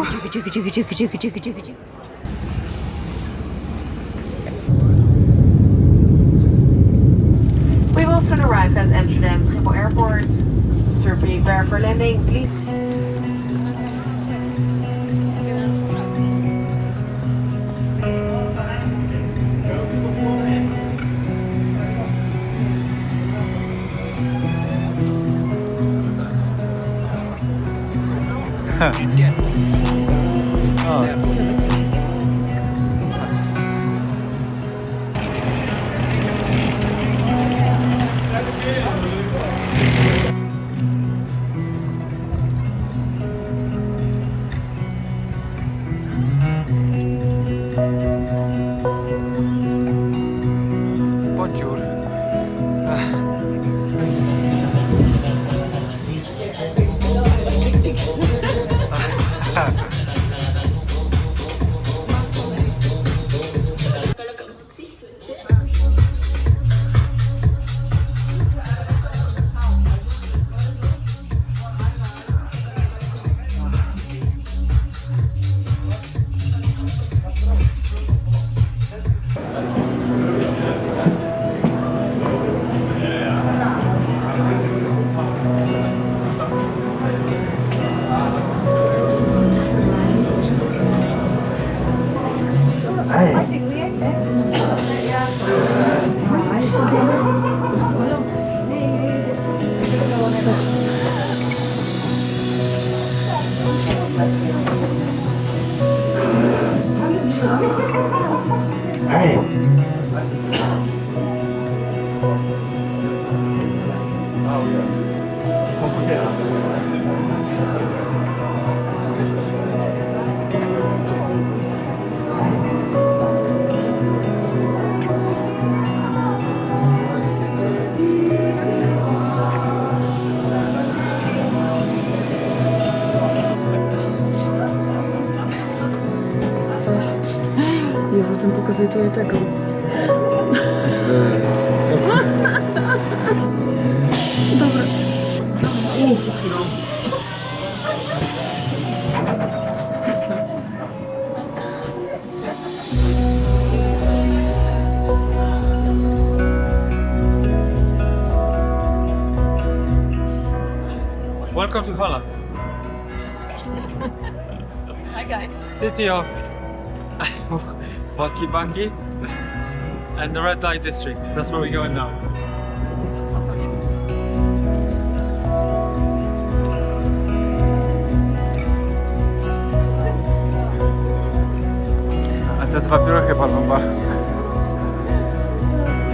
We will soon arrive at Amsterdam Schiphol Airport. To prepare for landing, please. Bonjour. Jezu, ten pokazuje tutaj tego. Dobra. Welcome to Holland. Hi guys. City of Bucky Bucky and the red light district. That's where we're going now. A to jest dopiero chyba bomba.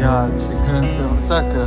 Ja cię kręcę, masakra.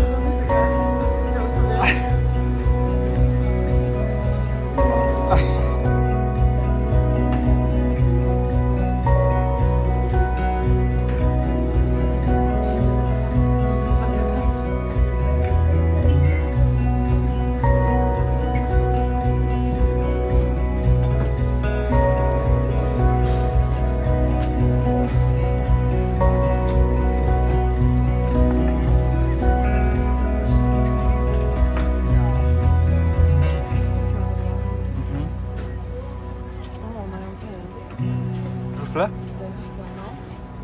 Trufle? Zajebiste, no.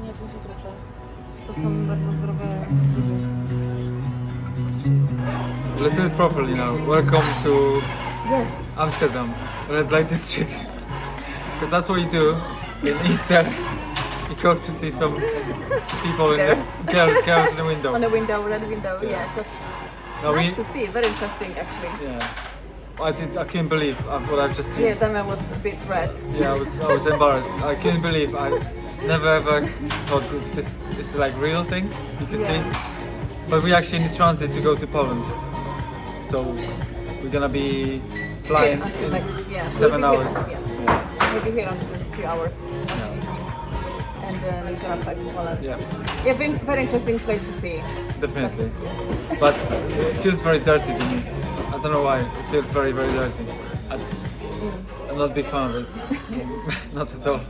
Nie, to nie są trufle. To są bardzo zdrowe grzyby. Let's do it properly now. Welcome to Yes. Amsterdam, red light district. Because that's what you do in Easter. You go to see some people in the girls in the window. On the window, red window, yeah. It was No, nice to see, very interesting actually. Yeah. I couldn't believe what I've just seen. Yeah, Damian was a bit red. Yeah, I was embarrassed. I couldn't believe. I never ever thought this is like real thing you can see. But we actually in transit to go to Poland. So we're gonna be flying Yeah, in like, 7 we'll be hours. Here, yeah. We'll be here until 2 hours. Yeah. And then we're gonna fly to Poland. Yeah, Yeah, very interesting place to see. definitely. But it feels very dirty to me. I don't know why. It feels very, very dirty. I'm not a big fan of it. Not at all.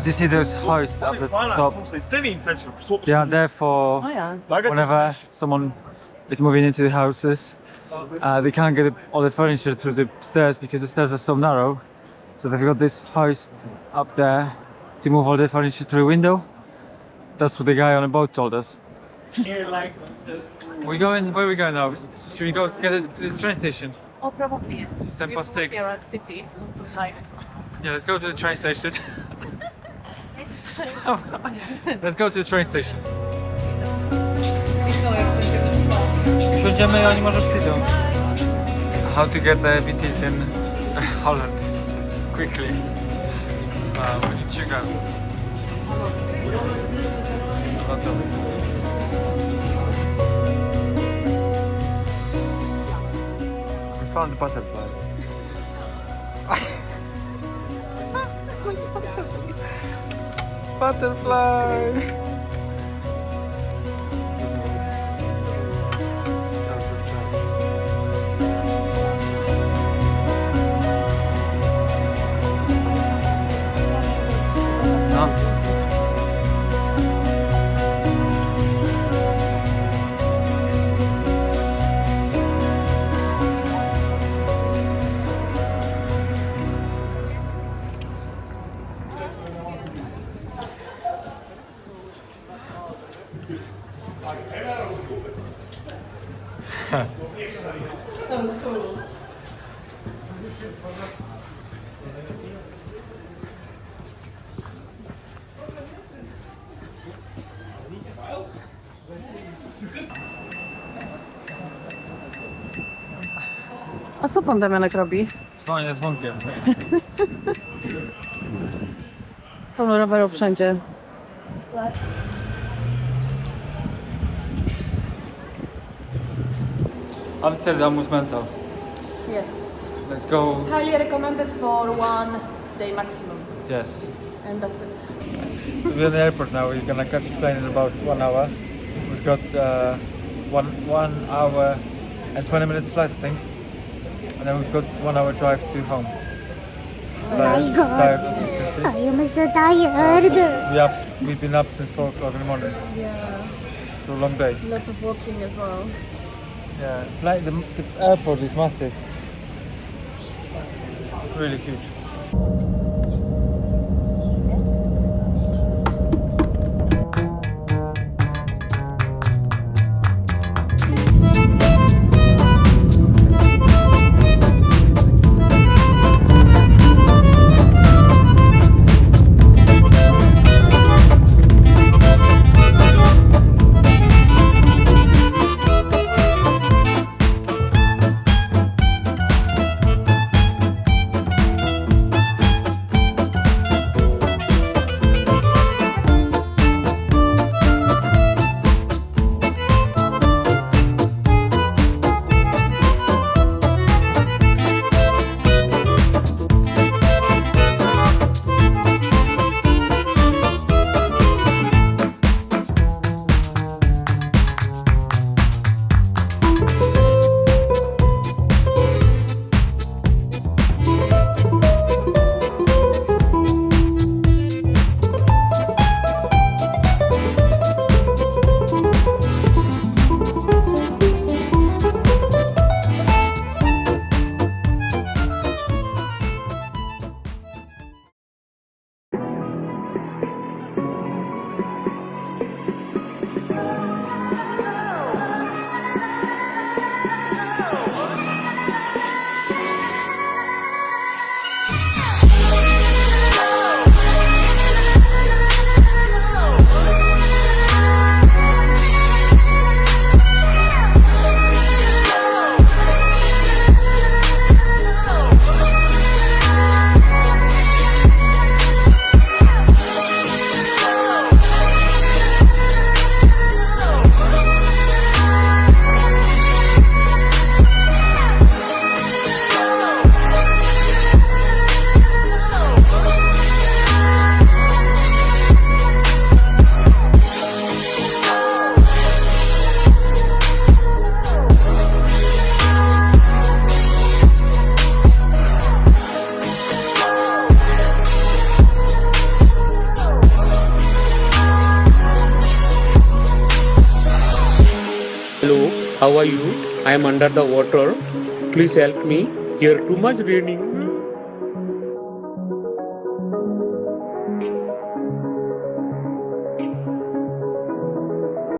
As you see, there's hoist at the top. They are there for whenever someone is moving into the houses. They can't get all the furniture through the stairs because the stairs are so narrow. So they've got this hoist up there to move all the furniture through the window. That's what the guy on the boat told us. We going? Where are we going now? Should we go get to the train station? Oh, probably. It's 10 past 6. Here at City. Yeah, let's go to the train station. Let's go to the train station. Wsiądziemy i oni może przyjdą. How to get the BTs in Holland quickly. We need sugar. Lots of it. We found the butterfly. Butterfly! So cool. A co pan Damianek robi? Dzwonię dzwonkiem. Pełno rowerów wszędzie. Amsterdam was mental. Yes. Let's go. Highly recommended for 1 day maximum. Yes. And that's it. So we're at the airport now. We're gonna catch a plane in about 1 hour. We've got one hour and 20 minutes flight, I think. And then we've got 1 hour drive to home. Tired, as you can see. I am so tired. We've been up since 4 o'clock in the morning. Yeah. It's a long day. Lots of walking as well. Yeah, the airport is massive. Really huge. How are you? I am under the water. Please help me. Here too much raining.